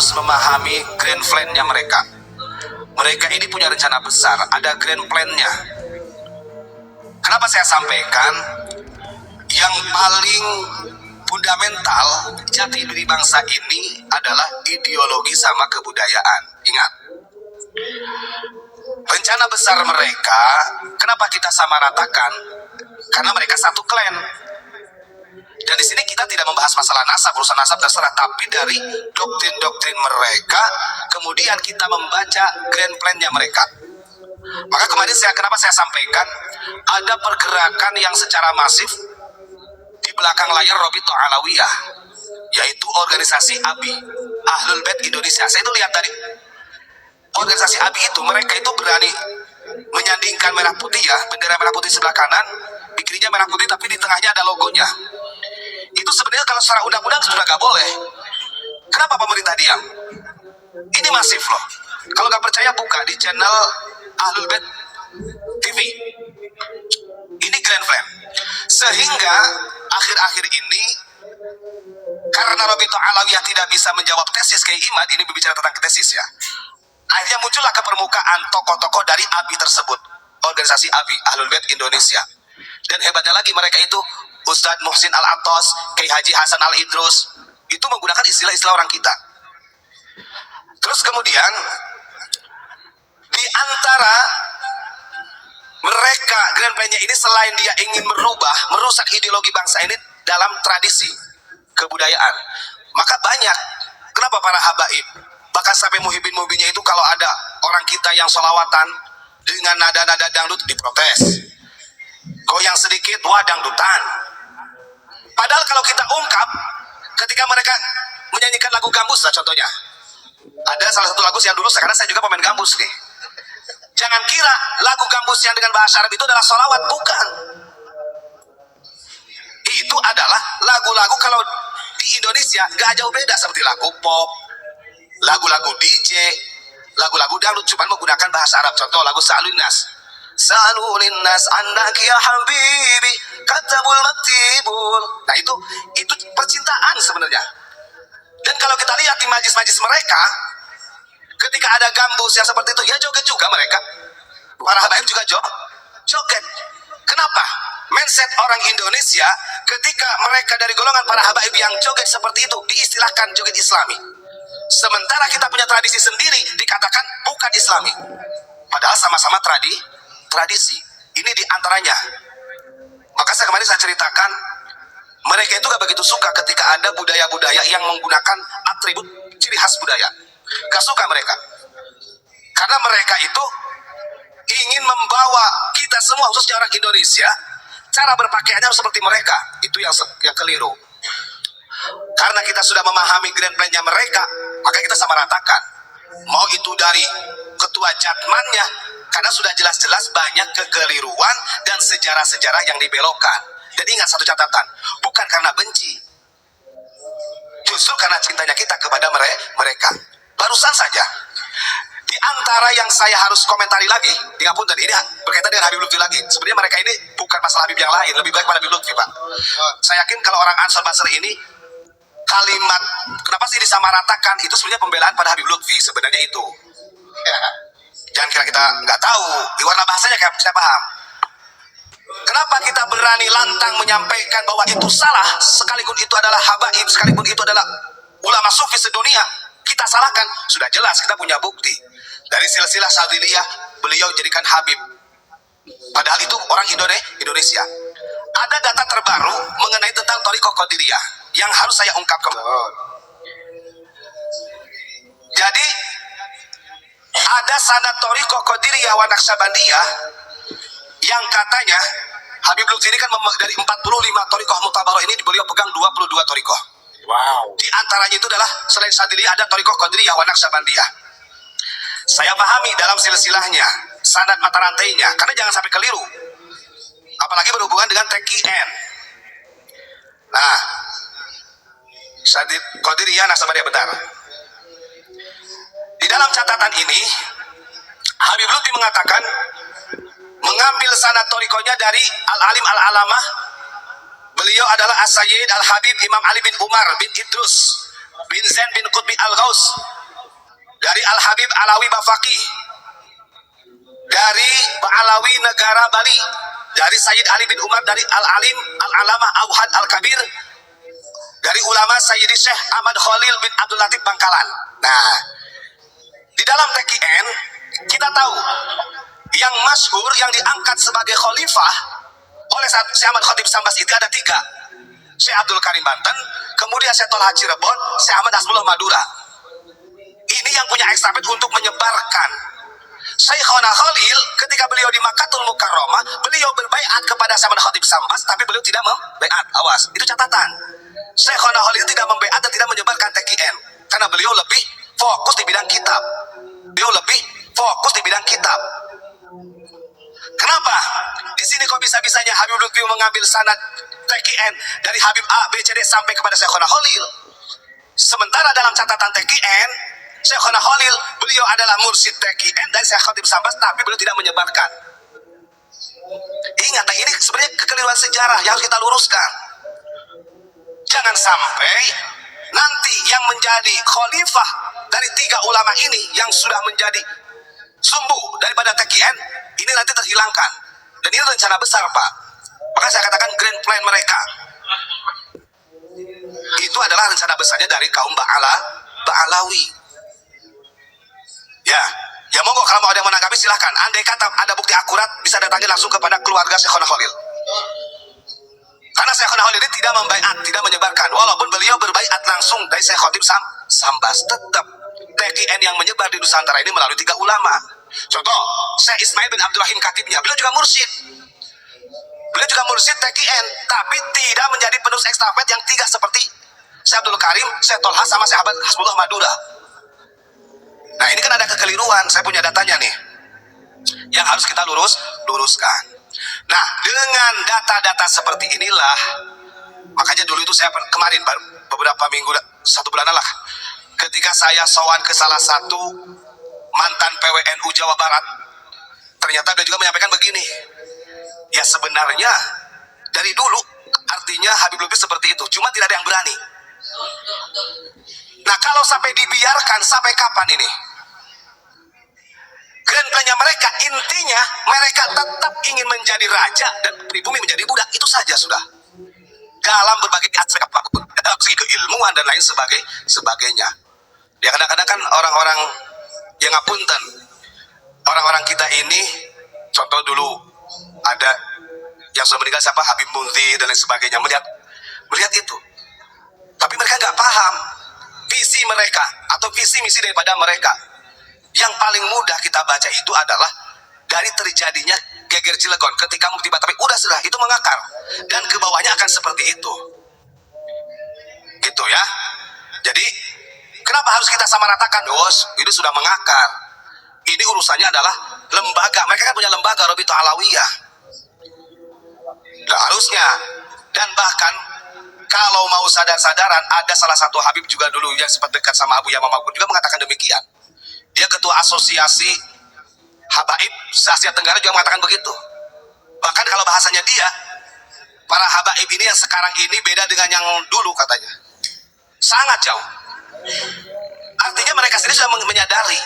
harus memahami grand plan-nya mereka. Mereka ini punya rencana besar, ada grand plan-nya. Kenapa saya sampaikan? Yang paling fundamental jati diri bangsa ini adalah ideologi sama kebudayaan. Ingat, rencana besar mereka, kenapa kita samaratakan? Karena mereka satu klan. Dan di sini kita tidak membahas masalah nasab, urusan nasab terserah, tapi dari doktrin-doktrin mereka, kemudian kita membaca grand plan-nya mereka. Maka kemarin kenapa saya sampaikan ada pergerakan yang secara masif di belakang layar Robito Alawiyah, yaitu organisasi ABI, Ahlul Bait Indonesia. Saya itu lihat dari organisasi ABI itu, mereka itu berani menyandingkan merah putih ya, bendera merah putih sebelah kanan, di kirinya merah putih tapi di tengahnya ada logonya. Itu sebenarnya kalau secara undang-undang sudah nggak boleh. Kenapa pemerintah diam? Ini masif loh. Kalau nggak percaya buka di channel Ahlul Bait TV. Ini grand plan. Sehingga akhir-akhir ini karena Robito Alawiyah tidak bisa menjawab tesis Kiai Imad, ini berbicara tentang tesis ya. Akhirnya muncullah ke permukaan tokoh-tokoh dari ABI tersebut, organisasi ABI, Ahlul Bait Indonesia. Dan hebatnya lagi mereka itu Ustadz Muhsin Al-Attas, Kiai Haji Hasan Al-Idrus, itu menggunakan istilah-istilah orang kita. Terus kemudian di antara mereka grand plan-nya ini, selain dia ingin merusak ideologi bangsa ini dalam tradisi kebudayaan, maka banyak. Kenapa para habaib, bahkan sampai muhibin-muhibinnya itu kalau ada orang kita yang sholawatan dengan nada-nada dangdut diprotes, goyang sedikit wah dangdutan. Padahal kalau kita ungkap, ketika mereka menyanyikan lagu gambus lah contohnya, ada salah satu lagu yang dulu, sekarang saya juga pemain gambus nih. Jangan kira lagu gambus yang dengan bahasa Arab itu adalah sholawat, bukan. Itu adalah lagu-lagu kalau di Indonesia gak jauh beda seperti lagu pop, lagu-lagu DJ, lagu-lagu dangdut, cuman menggunakan bahasa Arab. Contoh lagu Sa'lulinnas, Sa'lulinnas annak ya habibi katabul maktibul. Nah itu percintaan sebenarnya. Dan kalau kita lihat di majlis-majlis mereka, ketika ada gambus yang seperti itu, ya joget juga mereka. Para habaib juga joget. Kenapa? Mindset orang Indonesia ketika mereka dari golongan para habaib yang joget seperti itu diistilahkan joget Islami. Sementara kita punya tradisi sendiri dikatakan bukan Islami. Padahal sama-sama tradisi. Ini diantaranya. Maka kemarin saya ceritakan, mereka itu gak begitu suka ketika ada budaya-budaya yang menggunakan atribut ciri khas budaya. Gak suka mereka. Karena mereka itu ingin membawa kita semua, khususnya orang Indonesia, cara berpakaiannya harus seperti mereka. Itu yang keliru. Karena kita sudah memahami grand plan-nya mereka, maka kita sama ratakan. Mau itu dari ketua jatmannya, karena sudah jelas-jelas banyak kekeliruan dan sejarah-sejarah yang dibelokkan. Dan ingat satu catatan, bukan karena benci, justru karena cintanya kita kepada mereka. Barusan saja, di antara yang saya harus komentari lagi, ingat ini berkaitan dengan Habib Lutfi lagi. Sebenarnya mereka ini bukan masalah Habib yang lain, lebih baik pada Habib Lutfi, Pak. Saya yakin kalau orang Ansor Basri ini, kalimat kenapa sih disamaratakan, itu sebenarnya pembelaan pada Habib Lutfi. Sebenarnya itu jangan kira kita nggak tahu, di warna bahasanya kayak saya paham. Kenapa kita berani lantang menyampaikan bahwa itu salah, sekalipun itu adalah habaib, sekalipun itu adalah ulama sufi sedunia, kita salahkan. Sudah jelas kita punya bukti dari silsilah Sadiliyah, beliau jadikan habib, padahal itu orang Indonesia. Ada data terbaru mengenai tentang Thariqah Qadiriyah yang harus saya ungkapkan. Jadi ada sanad Thariqah Qadiriyah wa Naqsabandiyah yang katanya Habib Lutfi ini kan dari 45 Thariqah Mutabaroh ini beliau pegang 22 Thariqah. Wow. Di antaranya itu adalah selain Sadiliyah ada Thariqah Qadiriyah wa Naqsabandiyah. Saya pahami dalam silsilahnya, sanad mata rantainya, karena jangan sampai keliru. Apalagi berhubungan dengan TQN. Nah, Qadiriyah Naqsabandiyah bentar. Di dalam catatan ini, Habib Lutfi mengatakan mengambil sanad thariqahnya dari Al-Alim Al-Alamah. Beliau adalah As-Sayyid Al-Habib Imam Ali bin Umar bin Idrus bin Zain bin Qutbi Al-Ghaus, dari Al-Habib Alawi Bafaqih, dari Alawi negara Bali, dari Sayyid Ali bin Umar, dari Al-Alim Al-Alamah Auhad Al-Kabir, dari ulama Sayyidi Syekh Ahmad Khalil bin Abdul Latif Bangkalan. Nah, di dalam TKN kita tahu yang masyhur yang diangkat sebagai khalifah oleh Syekh Ahmad Khatib Sambas itu ada 3. Syekh Abdul Karim Banten, kemudian Syekh Tolha Cirebon, Syekh Ahmad Hasbullah Madura. Ini yang punya estafet untuk menyebarkan. Syekhona Khalil ketika beliau di Makkahul Mukarramah, beliau berbaiat kepada Syekh Ahmad Khatib Sambas, tapi beliau tidak membaiat. Awas, itu catatan. Syekhona Khalil tidak membaiat dan tidak menyebarkan TKN karena beliau lebih fokus di bidang kitab. Beliau lebih fokus di bidang kitab. Kenapa? Di sini kok bisa-bisanya Habib Lutfi mengambil sanad TKN dari Habib A, B, C, D sampai kepada Syekhona Khalil. Sementara dalam catatan TKN, Syekhona Khalil beliau adalah mursyid TKN dan Syekh Khatib Sambas, tapi beliau tidak menyebarkan. Ingat, ini sebenarnya kekeliruan sejarah yang harus kita luruskan. Jangan sampai nanti yang menjadi khalifah dari 3 ulama ini yang sudah menjadi sumbu daripada TKN ini nanti terhilangkan. Dan ini rencana besar, Pak. Maka saya katakan grand plan mereka itu adalah rencana besarnya dari kaum Ba'alawi. Ya monggo kalau mau ada yang menanggapi silahkan. Andai kata ada bukti akurat bisa datangi langsung kepada keluarga Syekhona Khalil. Karena Syekhona Khalil ini tidak membaiat, tidak menyebarkan. Walaupun beliau berbaiat langsung dari Syekh Khatib Sambas, tetap TKN yang menyebar di Nusantara ini melalui 3 ulama. Contoh, Syekh Ismail bin Abdul Rahim Khatibnya, beliau juga mursyid. Beliau juga mursyid TKN, tapi tidak menjadi penerus estafet yang 3 seperti Syekh Abdul Karim, Syekh Tolha, sama Syekh Ahmad Hasbullah Madura. Nah, ini kan ada kekeliruan, saya punya datanya nih, yang harus kita luruskan. Nah, dengan data-data seperti inilah, makanya dulu itu saya kemarin baru beberapa minggu, 1 bulanan lah, ketika saya sowan ke salah satu mantan PWNU Jawa Barat, ternyata dia juga menyampaikan begini. Ya sebenarnya dari dulu artinya Habib Lutfi seperti itu, cuma tidak ada yang berani. Nah, kalau sampai dibiarkan, sampai kapan ini? Grand plan-nya mereka, intinya mereka tetap ingin menjadi raja dan pribumi menjadi budak, itu saja sudah. Dalam berbagai aspek apapun, dalam segi keilmuan dan lain sebagainya. Ya kadang-kadang kan orang-orang yang ngapunten, orang-orang kita ini, contoh dulu ada yang sudah meninggal siapa, Habib Munzir dan lain sebagainya, melihat itu. Tapi mereka nggak paham visi mereka atau visi misi daripada mereka. Yang paling mudah kita baca itu adalah dari terjadinya geger Cilegon ketika Mufti Batawi sudah itu mengakar dan ke bawahnya akan seperti itu. Gitu ya. Jadi kenapa harus kita samaratakan? Ini sudah mengakar. Ini urusannya adalah lembaga. Mereka kan punya lembaga Rabithah Alawiyah. Nah, harusnya. Dan bahkan kalau mau sadar-sadaran, ada salah satu Habib juga dulu yang sempat dekat sama Abu Yamamah pun juga mengatakan demikian. Dia ketua asosiasi Habaib se-Asia Tenggara juga mengatakan begitu. Bahkan kalau bahasanya dia, para Habaib ini yang sekarang ini beda dengan yang dulu katanya. Sangat jauh. Artinya mereka sendiri sudah menyadari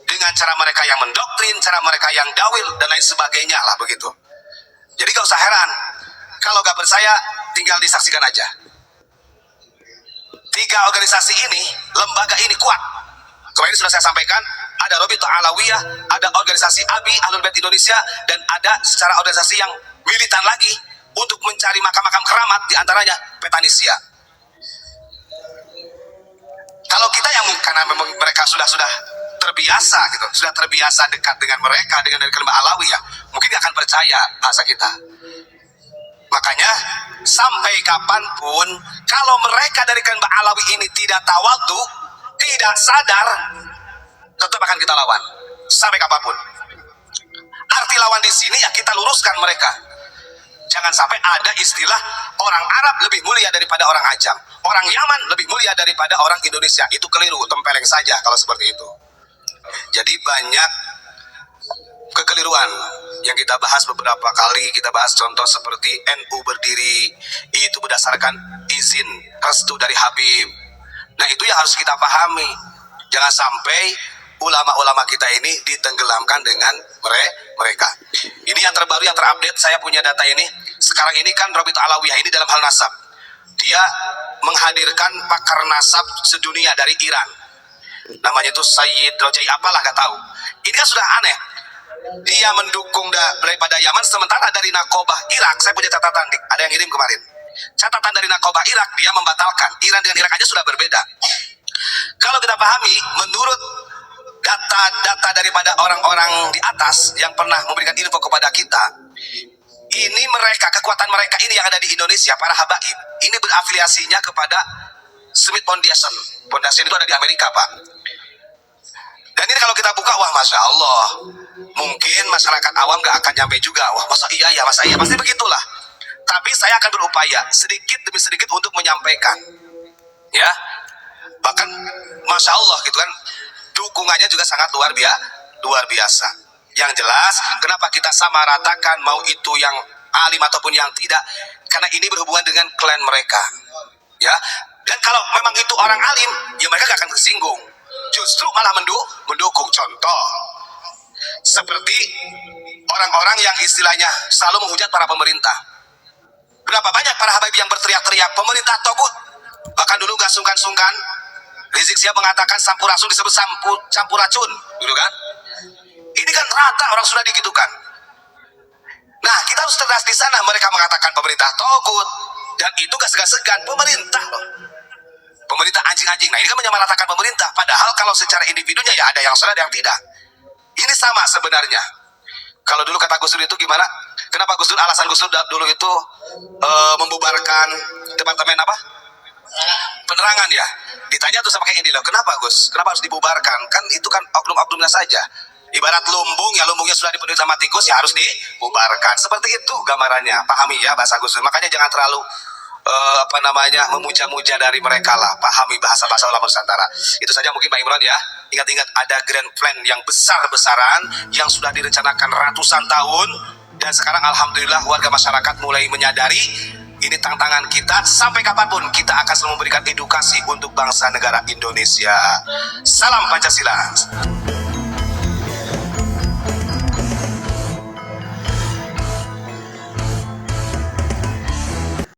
dengan cara mereka yang mendoktrin, cara mereka yang dawil dan lain sebagainya lah begitu. Jadi gak usah heran kalau gak percaya, tinggal disaksikan aja. 3 organisasi ini, lembaga ini kuat. Kemarin sudah saya sampaikan, ada Rabithah Alawiyah, ada organisasi ABI Ahlul Bait Indonesia, dan ada secara organisasi yang militan lagi untuk mencari makam-makam keramat, diantaranya Petanisia. Kalau kita yang karena memang mereka sudah terbiasa gitu, sudah terbiasa dekat dengan mereka dengan dari kalimat Alawiyah, mungkin gak akan percaya bahasa kita. Makanya sampai kapanpun kalau mereka dari kalimat Alawi ini tidak tawadhu, tidak sadar, tetap akan kita lawan sampai kapanpun. Arti lawan di sini ya kita luruskan mereka. Jangan sampai ada istilah orang Arab lebih mulia daripada orang Ajam, orang Yaman lebih mulia daripada orang Indonesia. Itu keliru, tempeleng saja kalau seperti itu. Jadi banyak kekeliruan yang kita bahas beberapa kali. Kita bahas contoh seperti NU berdiri itu berdasarkan izin restu dari Habib. Nah itu yang harus kita pahami. Jangan sampai ulama-ulama kita ini ditenggelamkan dengan mereka. Ini yang terbaru, yang terupdate, saya punya data ini. Sekarang ini kan Rabit Alawiyah ini dalam hal nasab, dia menghadirkan pakar nasab sedunia dari Iran. Namanya itu Sayyid Rojai apalah, gak tahu. Ini kan sudah aneh. Dia mendukung daripada Yaman, sementara dari Nakobah Irak, saya punya catatan, ada yang ngirim kemarin. Catatan dari Nakobah Irak, dia membatalkan. Iran dengan Irak aja sudah berbeda. Kalau kita pahami, menurut data daripada orang-orang di atas yang pernah memberikan info kepada kita, ini mereka, kekuatan mereka ini yang ada di Indonesia, para habaib, ini berafiliasinya kepada Smith Foundation. Foundation itu ada di Amerika, Pak. Dan ini kalau kita buka, wah Masya Allah, mungkin masyarakat awam gak akan nyampe juga. Wah masa iya ya, pasti begitulah. Tapi saya akan berupaya sedikit demi sedikit untuk menyampaikan, ya. Bahkan Masya Allah gitu kan, dukungannya juga sangat luar biasa. Yang jelas, kenapa kita sama ratakan mau itu yang alim ataupun yang tidak, karena ini berhubungan dengan klan mereka, ya. Dan kalau memang itu orang alim, ya mereka gak akan tersinggung, justru malah mendukung. Contoh seperti orang-orang yang istilahnya selalu menghujat para pemerintah. Berapa banyak para habaib yang berteriak-teriak pemerintah togut, bahkan dulu gak sungkan-sungkan Rizik Syihab mengatakan sampurasun disebut sampuracun, gitu kan? Ini kan rata orang sudah digitukan. Nah, kita harus cerdas di sana. Mereka mengatakan pemerintah togut, dan itu gak segan-segan pemerintah loh. Pemerintah anjing-anjing. Nah, ini kan menyamaratakan pemerintah. Padahal kalau secara individunya ya ada yang salah, ada yang tidak. Ini sama sebenarnya. Kalau dulu kata Gus Dur itu gimana? Kenapa Gus Dur, alasan Gus Dur dulu itu membubarkan departemen apa? Penerangan ya. Ditanya tuh sama kayak ini loh, kenapa Gus? Kenapa harus dibubarkan? Kan itu kan oknum-oknumnya saja. Ibarat lumbung, ya lumbungnya sudah dipenuhi sama tikus, ya harus dibubarkan. Seperti itu gambarannya. Pahami ya bahasa Gus Dur. Makanya jangan terlalu memuja-muja dari mereka lah. Pahami bahasa-bahasa ulama Nusantara. Itu saja mungkin Pak Imran ya. Ingat-ingat ada grand plan yang besar-besaran yang sudah direncanakan ratusan tahun, dan sekarang alhamdulillah warga masyarakat mulai menyadari ini tantangan kita. Sampai kapanpun kita akan selalu memberikan edukasi untuk bangsa negara Indonesia. Salam Pancasila.